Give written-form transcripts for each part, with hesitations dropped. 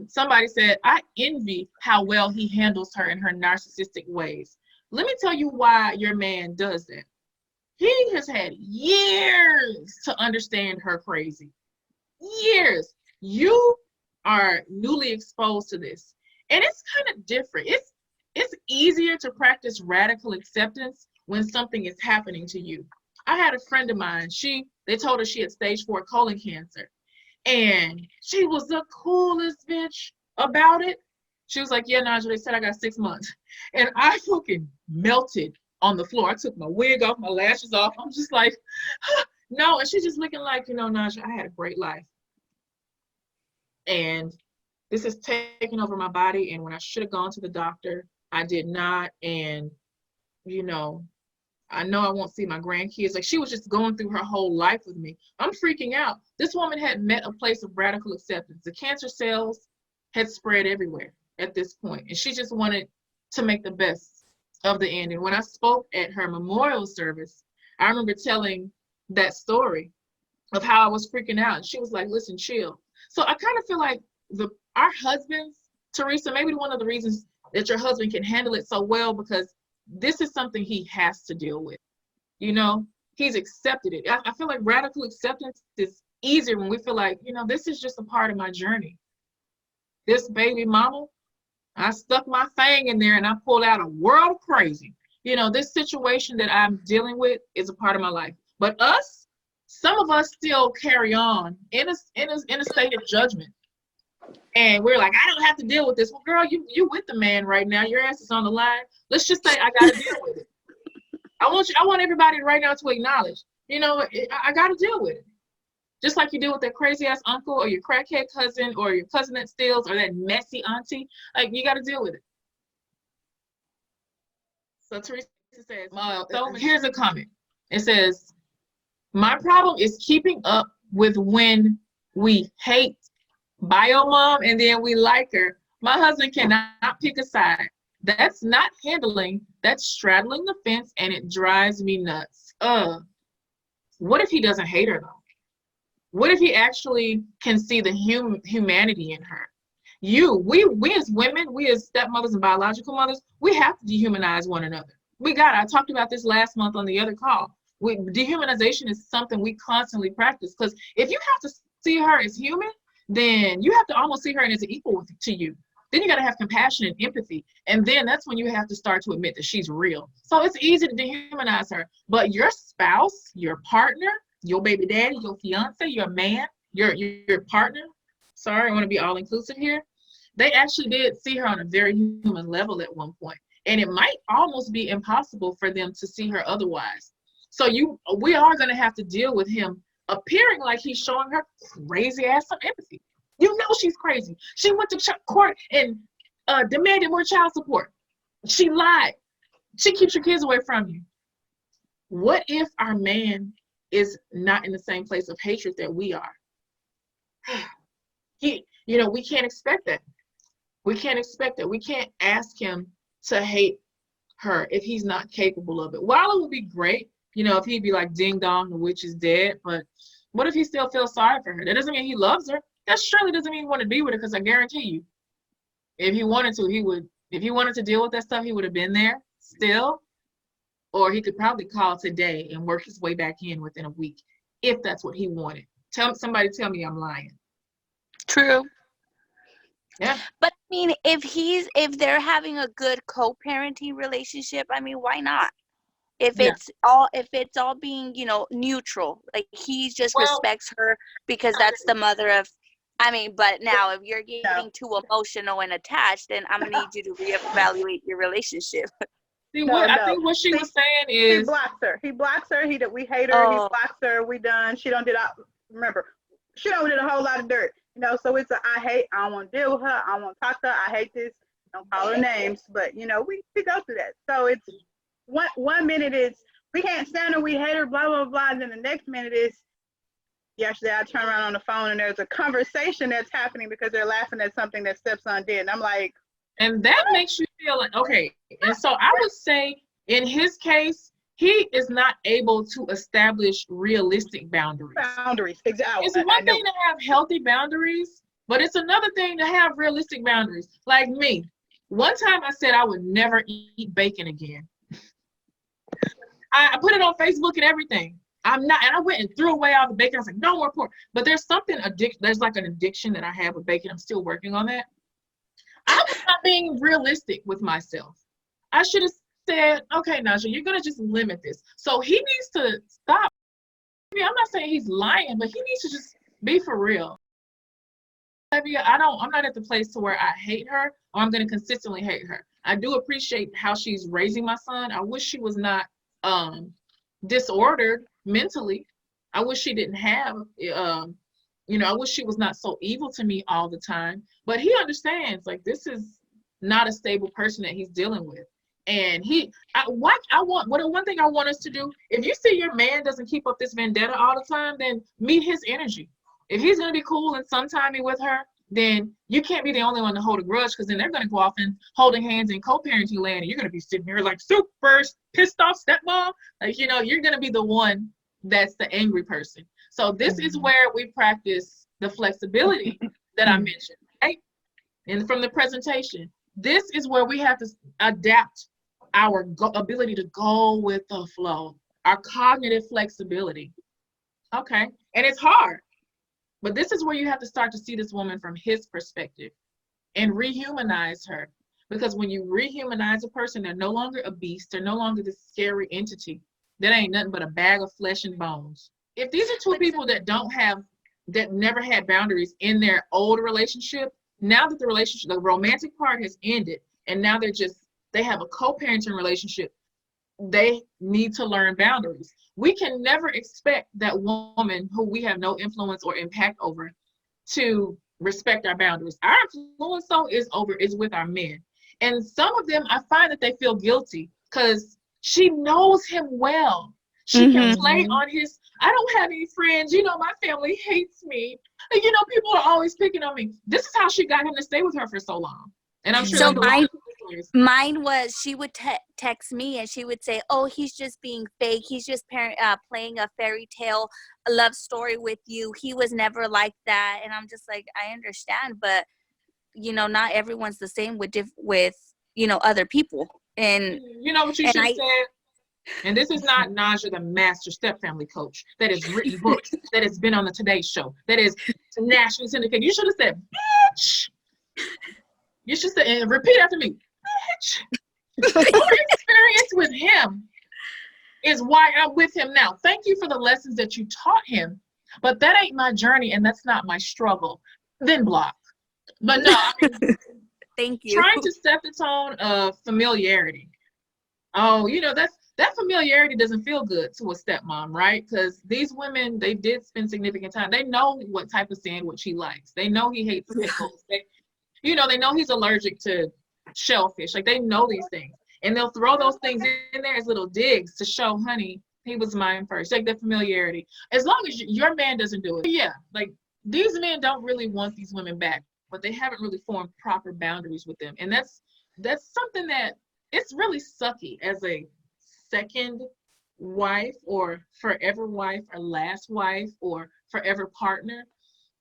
Somebody said, I envy how well he handles her in her narcissistic ways. Let me tell you why your man does that. He has had years to understand her crazy. Years. You are newly exposed to this. And it's kind of different. It's easier to practice radical acceptance when something is happening to you. I had a friend of mine, they told her she had stage 4 colon cancer. And she was the coolest bitch about it. She was like, yeah, Naja, they said I got 6 months. And I fucking melted on the floor. I took my wig off, my lashes off. I'm just like, no. And she's just looking like, Naja, I had a great life. And this is taking over my body. And when I should have gone to the doctor, I did not. And, I know I won't see my grandkids. Like, she was just going through her whole life with me. I'm freaking out. This woman had met a place of radical acceptance. The cancer cells had spread everywhere at this point, and she just wanted to make the best of the end. And when I spoke at her memorial service, I remember telling that story of how I was freaking out. And she was like, listen, chill. So I kind of feel like our husbands, Teresa, maybe one of the reasons that your husband can handle it so well, because this is something he has to deal with. He's accepted it. I feel like radical acceptance is easier when we feel like, this is just a part of my journey. This baby mama, I stuck my thing in there and I pulled out a world of crazy. This situation that I'm dealing with is a part of my life. But some of us still carry on in a state of judgment. And we're like, I don't have to deal with this. Well, girl, you with the man right now. Your ass is on the line. Let's just say I got to deal with it. I want everybody right now to acknowledge, I got to deal with it. Just like you deal with that crazy ass uncle or your crackhead cousin or your cousin that steals or that messy auntie. Like, you got to deal with it. So Teresa says, so here's a comment. It says, my problem is keeping up with when we hate bio mom and then we like her. My husband cannot pick a side. That's not handling, that's straddling the fence, and it drives me nuts. What if he doesn't hate her though? What if he actually can see the humanity in her? We as women, we as stepmothers and biological mothers, we have to dehumanize one another. I talked about this last month on the other call. Dehumanization is something we constantly practice, because if you have to see her as human, then you have to almost see her as an equal to you. Then you got to have compassion and empathy. And then that's when you have to start to admit that she's real. So it's easy to dehumanize her. But your spouse, your partner, your baby daddy, your fiance, your man, your partner, sorry, I want to be all inclusive here. They actually did see her on a very human level at one point. And it might almost be impossible for them to see her otherwise. So we are going to have to deal with him appearing like he's showing her crazy ass some empathy. She's crazy. She went to court and demanded more child support. She lied. She keeps your kids away from you. What if our man is not in the same place of hatred that we are? We can't expect that. We can't expect that. We can't ask him to hate her if he's not capable of it. While it would be great, if he'd be like, ding dong, the witch is dead, but what if he still feels sorry for her? That doesn't mean he loves her. That surely doesn't mean he want to be with her, because I guarantee you, if he wanted to, he would. If he wanted to deal with that stuff, he would have been there still, or he could probably call today and work his way back in within a week, if that's what he wanted. Somebody tell me I'm lying. True. Yeah. But I mean, if they're having a good co-parenting relationship, I mean, why not? If it's all being, neutral, like he just respects her because that's the mother of, but now if you're getting too emotional and attached, then I'm gonna need you to reevaluate your relationship. See, I think what she was saying is he blocks her. We hate her. He blocks her. We done. She don't did. Remember, she don't did a whole lot of dirt. So it's I don't want to deal with her. I don't want to talk to her. I hate this. Don't call her names, but we go through that. So it's one minute is we can't stand her, we hate her, blah blah blah, and then the next minute is yesterday I turn around on the phone and there's a conversation that's happening because they're laughing at something that stepson did, and I'm like, and that makes you feel like, okay. And so I would say in his case, he is not able to establish realistic boundaries. Boundaries, exactly. It's one thing to have healthy boundaries, but it's another thing to have realistic boundaries. Like me, one time I said I would never eat bacon again. I put it on Facebook and everything. I'm not, and I went and threw away all the bacon. I was like, no more pork. But there's something there's like an addiction that I have with bacon. I'm still working on that. I was not being realistic with myself. I should have said, okay, Naja, you're gonna just limit this. So he needs to stop. I mean, I'm not saying he's lying, but he needs to just be for real. I'm not at the place to where I hate her or I'm gonna consistently hate her. I do appreciate how she's raising my son. I wish she was not disordered mentally. I wish she didn't have I wish she was not so evil to me all the time. But he understands, like, this is not a stable person that he's dealing with. And one thing I want us to do, if you see your man doesn't keep up this vendetta all the time, then meet his energy. If he's gonna be cool and sometimey with her, then you can't be the only one to hold a grudge, because then they're gonna go off and holding hands in co-parenting land, and you're gonna be sitting here like super pissed off stepmom. Like, you're gonna be the one that's the angry person. So this is where we practice the flexibility that I mentioned, right? And from the presentation, this is where we have to adapt our ability to go with the flow, our cognitive flexibility. Okay, and it's hard, but this is where you have to start to see this woman from his perspective and rehumanize her. Because when you rehumanize a person, they're no longer a beast, they're no longer this scary entity that ain't nothing but a bag of flesh and bones. If these are two people that never had boundaries in their old relationship, now that the romantic part has ended, and now they have a co-parenting relationship, they need to learn boundaries. We can never expect that woman who we have no influence or impact over to respect our boundaries. Our influence, though, is with our men. And some of them, I find that they feel guilty because she knows him well. She can play on his, I don't have any friends, my family hates me. People are always picking on me. This is how she got him to stay with her for so long. And I'm sure so mine was, she would text me and she would say, oh, he's just being fake. He's just playing a fairy tale, a love story with you. He was never like that. And I'm just like, I understand, but not everyone's the same with other people. And you know what you should have said? And this is not Naja, the master stepfamily coach that has written books, that has been on the Today Show, that is nationally syndicated. You should have said, bitch. You should say, and repeat after me, bitch. Your experience with him is why I'm with him now. Thank you for the lessons that you taught him, but that ain't my journey and that's not my struggle. Then block. But no, thank you. Trying to set the tone of familiarity. Oh, that familiarity doesn't feel good to a stepmom, right? Because these women, they did spend significant time. They know what type of sandwich he likes. They know he hates pickles. They know he's allergic to shellfish. Like, they know these things. And they'll throw those things in there as little digs to show, honey, he was mine first. Like, that familiarity. As long as your man doesn't do it. Yeah, like, these men don't really want these women back, but they haven't really formed proper boundaries with them. And that's something that, it's really sucky as a second wife or forever wife or last wife or forever partner.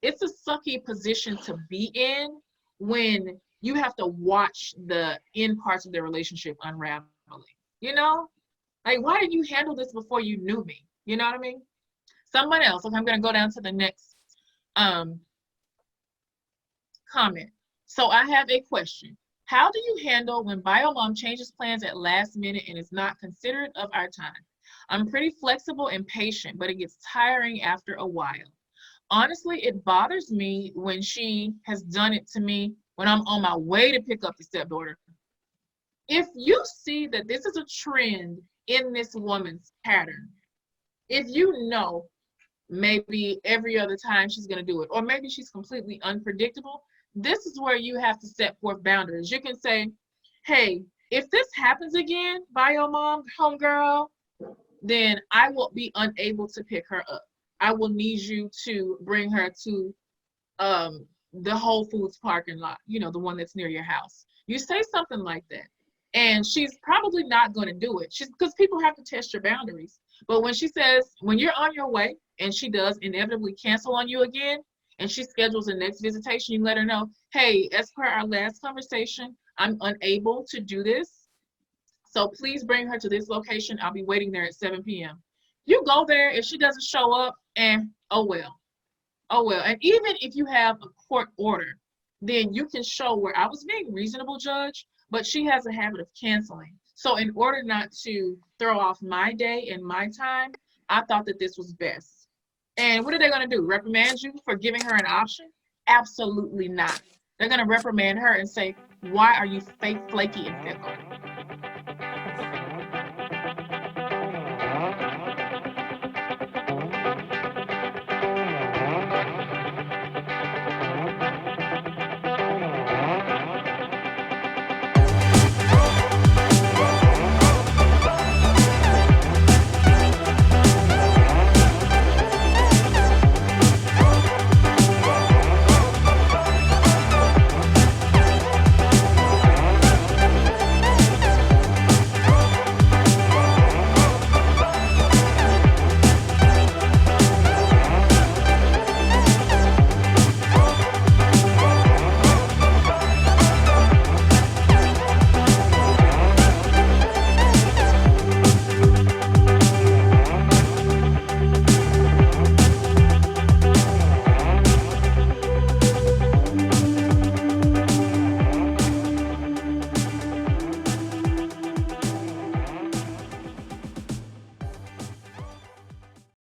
It's a sucky position to be in when you have to watch the end parts of their relationship unraveling. Like, why didn't you handle this before you knew me? You know what I mean? Someone else. Okay, I'm going to go down to the next comment. So I have a question. How do you handle when biomom changes plans at last minute and is not considerate of our time? I'm pretty flexible and patient, but it gets tiring after a while. Honestly, it bothers me when she has done it to me when I'm on my way to pick up the stepdaughter. If you see that this is a trend in this woman's pattern, if you know maybe every other time she's going to do it, or maybe she's completely unpredictable, this is where you have to set forth boundaries. You can say, hey, if this happens again, biomom, homegirl, then I will be unable to pick her up. I will need you to bring her to the Whole Foods parking lot, the one that's near your house. You say something like that. And she's probably not going to do it. Because people have to test your boundaries. But when she says, when you're on your way, and she does inevitably cancel on you again, and she schedules the next visitation, you let her know, hey, as per our last conversation, I'm unable to do this. So please bring her to this location. I'll be waiting there at 7 p.m. You go there. If she doesn't show up, and oh well. Oh well. And even if you have a court order, then you can show where I was being reasonable, judge, but she has a habit of canceling. So in order not to throw off my day and my time, I thought that this was best. And what are they going to do? Reprimand you for giving her an option? Absolutely not. They're going to reprimand her and say, why are you fake, flaky, and fickle?